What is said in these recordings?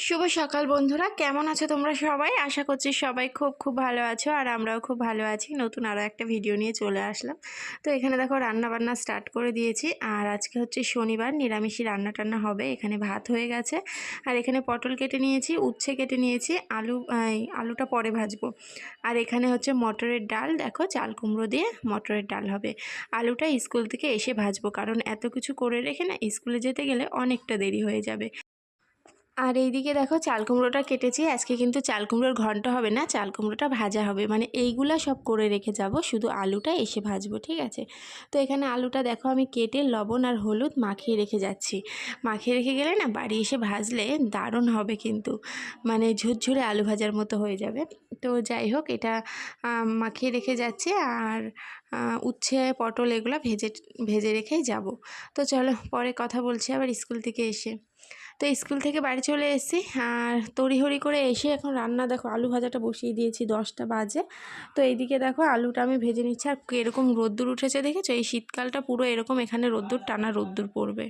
শুভ সকাল বন্ধুরা, কেমন আছো তোমরা সবাই? আশা করছি সবাই খুব খুব ভালো আছো, আর আমরাও খুব ভালো আছি। নতুন আরও একটা ভিডিও নিয়ে চলে আসলাম। তো এখানে দেখো রান্না বান্না স্টার্ট করে দিয়েছি। আর আজকে হচ্ছে শনিবার, নিরামিষই রান্না টান্না হবে। এখানে ভাত হয়ে গেছে, আর এখানে পটল কেটে নিয়েছি, উচ্ছে কেটে নিয়েছি, আলুটা পরে ভাজবো। আর এখানে হচ্ছে মটরের ডাল, দেখো চাল কুমড়ো দিয়ে মটরের ডাল হবে। আলুটা স্কুল থেকে এসে ভাজবো, কারণ এত কিছু করে রেখে না স্কুলে যেতে গেলে অনেকটা দেরি হয়ে যাবে। আর এইদিকে দেখো চাল কুমড়োটা কেটেছি। আজকে কিন্তু চাল কুমড়োর ঘন্ট হবে না, চাল কুমড়োটা ভাজা হবে। মানে এইগুলা সব করে রেখে যাব, শুধু আলুটা এসে ভাজবো, ঠিক আছে? তো এখানে আলুটা দেখো আমি কেটে লবণ আর হলুদ মাখিয়ে রেখে যাচ্ছি। মাখিয়ে রেখে গেলে না বাড়ি এসে ভাজলে দারুণ হবে, কিন্তু মানে ঝুরঝুরে আলু ভাজার মতো হয়ে যাবে। তো যাই হোক, এটা মাখিয়ে রেখে যাচ্ছি। আর উচ্ছে পটল এগুলো ভেজে ভেজে রেখেই যাব। তো চলো পরে কথা বলছি আবার স্কুল থেকে এসে। তো স্কুল থেকে বাড়ি চলে এসেছি, আর তড়িঘড়ি করে এসে এখন রান্না দেখো আলু ভাজাটা বসিয়ে দিয়েছি, 10টা বাজে। তো এইদিকে দেখো আলুটা আমি ভেজে নিচ্ছি। আর এরকম রোদ্দুর উঠেছে দেখেছো? এই শীতকালটা পুরো এরকম, এখানে রোদ্দুর টানা রোদ্দুর পড়বে।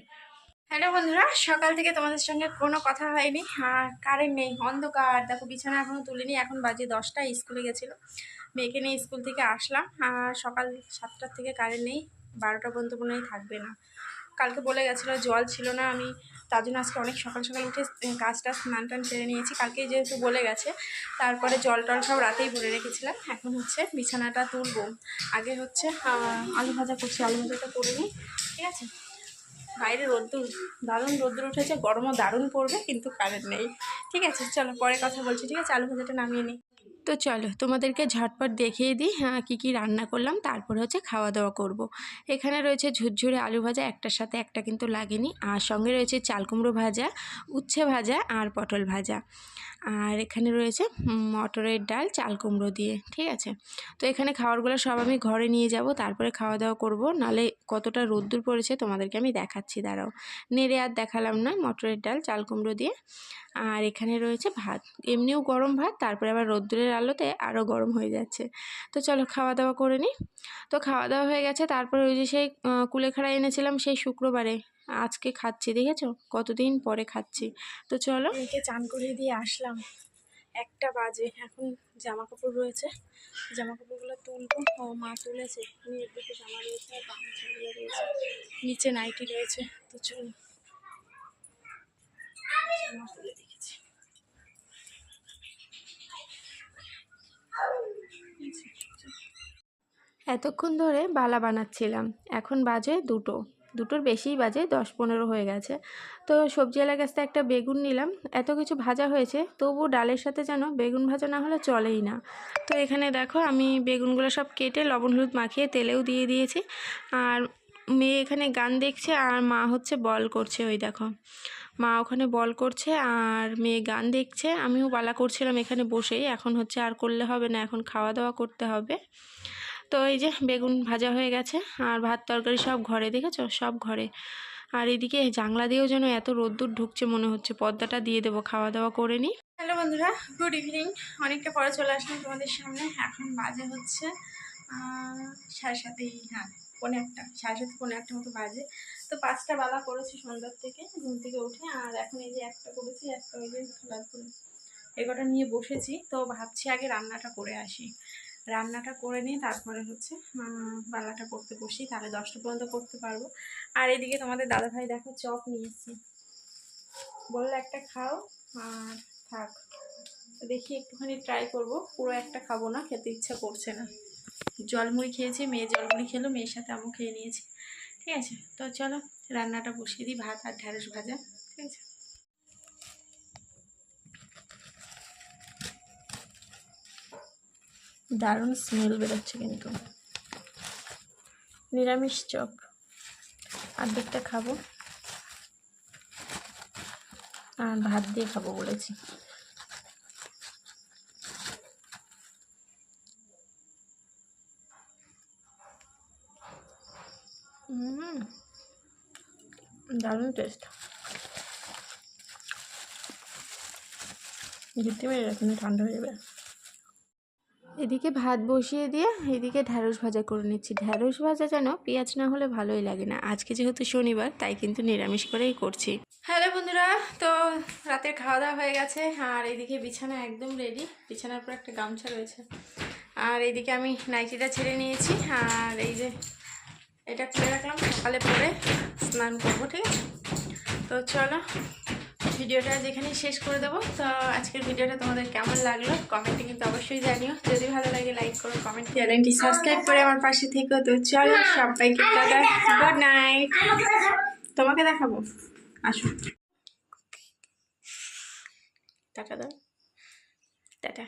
হ্যালো বন্ধুরা, সকাল থেকে তোমাদের সঙ্গে কোনো কথা হয়নি। আর কারেন্ট নেই, অন্ধকার। দেখো বিছানা এখনও তুলিনি, এখন বাজে 10টা। স্কুলে গেছিলো, মেয়েকে নিয়ে স্কুল থেকে আসলাম। আর সকাল 7টার থেকে কারেন্ট নেই, 12টা পর্যন্ত মনে হয় থাকবে না। কালকে বলে গেছিলো, জল ছিল না। আমি তার জন্য আজকে অনেক সকাল সকাল উঠে কাজটা স্নান টান সেরে নিয়েছি। কালকেই যেহেতু বলে গেছে, তারপরে জল টল সব রাতেই ভরে রেখেছিলাম। এখন হচ্ছে বিছানাটা তুলবো। আগে হচ্ছে আলু ভাজা করছি, আলু ভাজাটা করে নিই, ঠিক আছে? বাইরে রোদ্দুর, দারুণ রোদ্দুর উঠেছে, গরমও দারুণ পড়বে, কিন্তু কারেন্ট নেই। ঠিক আছে, চলো পরে কথা বলছি, ঠিক আছে? আলু ভাজাটা নামিয়ে নিই। তো চলো তোমাদেরকে ঝটপট দেখিয়ে দিই কী কী রান্না করলাম, তারপরে হচ্ছে খাওয়া দাওয়া করব। এখানে রয়েছে ঝুরঝুরে আলু ভাজা, একটার সাথে একটা কিন্তু লাগেনি। আর সঙ্গে রয়েছে চাল কুমড়ো ভাজা, উচ্ছে ভাজা আর পটল ভাজা। আর এখানে রয়েছে মটরের ডাল চাল কুমড়ো দিয়ে, ঠিক আছে? তো এখানে খাবারগুলো সব আমি ঘরে নিয়ে যাব, তারপরে খাওয়া দাওয়া করব। নালে কতটা রোদ্দুর পড়েছে তোমাদেরকে আমি দেখাচ্ছি, দাঁড়াও। নেড়ে আর দেখালাম না, মটরের ডাল চাল কুমড়ো দিয়ে। আর এখানে রয়েছে ভাত, এমনিও গরম ভাত, তারপরে আবার রোদ্দুরের আলোতে আরও গরম হয়ে যাচ্ছে। তো চলো খাওয়া দাওয়া করে নিই। তো খাওয়া দাওয়া হয়ে গেছে, তারপরে ওই যে সেই কুলেখাড়া এনেছিলাম সেই শুক্রবারে, আজকে খাচ্ছি, দেখেছো? কতদিন পরে খাচ্ছি। তো চলো, মেয়েকে চান করিয়ে দিয়ে আসলাম, 1টা বাজে। এখন জামা কাপড় রয়েছে, জামা কাপড়গুলো তুলবো। ও মা তুলেছে, মেয়ের দিকে জামা রয়েছে আর গামছাগুলো রয়েছে, নিচে নাইটি রয়েছে। তো চলো জামা তুলে দেখেছি। এতক্ষণ ধরে বালা বানাচ্ছিলাম, এখন বাজে 2টোর বেশিই বাজে, 10-15 হয়ে গেছে। তো সবজিওয়ালার কাছ থেকে একটা বেগুন নিলাম। এত কিছু ভাজা হয়েছে, তবু ডালের সাথে যেন বেগুন ভাজা না হলে চলেই না। তো এখানে দেখো আমি বেগুনগুলো সব কেটে লবণ হলুদ মাখিয়ে তেলেও দিয়ে দিয়েছি। আর মেয়ে এখানে গান দেখছে, আর মা হচ্ছে বল করছে, ওই দেখো মা ওখানে বল করছে আর মেয়ে গান দেখছে। আমিও বালা করছিলাম এখানে বসেই। এখন হচ্ছে আর করলে হবে না, এখন খাওয়া দাওয়া করতে হবে। তো এই যে বেগুন ভাজা হয়ে গেছে, আর ভাত তরকারি সব ঘরে, দেখেছো? সব ঘরে। আর এদিকে জানলা দিয়েও যেন এত রোদ্দুর ঢুকছে, মনে হচ্ছে পর্দাটা দিয়ে দেবো, খাওয়া দাওয়া করে নিই। হ্যালো বন্ধুরা, গুড ইভিনিং। অনেকটা পরে চলে আসলাম তোমাদের সামনে। এখন বাজে হচ্ছে 7:30, হ্যাঁ 1:45, 7:30 1:45 মতো বাজে। তো 5টা বালা করেছি সন্ধ্যার থেকে, ঘুম থেকে উঠে। আর এখন এই যে একটা করেছি, একটা ওই যে খোলার করে এগোটা নিয়ে বসেছি। তো ভাবছি আগে রান্নাটা করে আসি, রান্নাটা করে নিয়ে তারপরে হচ্ছে বালাটা করতে বসি, তাহলে 10টা পর্যন্ত করতে পারবো। আর এদিকে তোমাদের দাদাভাই দেখো চপ নিয়ে এসেছি, বললো একটা খাও আর থাক। দেখি একটুখানি ট্রাই করব, পুরো একটা খাবো না, খেতে ইচ্ছা করছে না। জলমুড়ি খেয়েছি, মেয়ে জলমুড়ি খেলো, মেয়ের সাথে আমিও খেয়ে নিয়েছি, ঠিক আছে? তো চলো রান্নাটা বসিয়ে দিই, ভাত আর ঢ্যাঁড়স ভাজা, ঠিক আছে? দারুণ স্মেল বেরোচ্ছে কিন্তু। নিরামিষ চপ, অর্ধেকটা খাবো আর ভাত দিয়ে খাবো বলেছি। দারুণ টেস্ট। ঘিতে মেরে রাখুন, ঠান্ডা হয়ে যাবে। এদিকে ভাত বসিয়ে দিয়ে এদিকে ঢ্যাঁড়স ভাজা করে নিচ্ছি। ঢ্যাঁড়স ভাজা যেন পেঁয়াজ না হলে ভালোই লাগে না। আজকে যেহেতু শনিবার তাই কিন্তু নিরামিষ করেই করছি। হ্যালো বন্ধুরা, তো রাতের খাওয়া দাওয়া হয়ে গেছে আর এইদিকে বিছানা একদম রেডি। বিছানার পর একটা গামছা রয়েছে আর এইদিকে আমি নাইটিটা ছেড়ে নিয়েছি আর এই যে এটা খুলে রাখলাম, সকালে পরে স্নান করবো, ঠিক আছে? তো চলো ভিডিওটা যেখানেই শেষ করে দেবো। তো আজকের ভিডিওটা তোমাদের কেমন লাগলো কমেন্টে কিন্তু অবশ্যই জানিও। যদি ভালো লাগে লাইক করো, কমেন্ট, চ্যানেলটি সাবস্ক্রাইব করে আমার পাশে থেকো। তো চলো সবাইকে টাটা, গুড নাইট। তোমাকে দেখাবো, আসো, টাটা দাও, টাটা।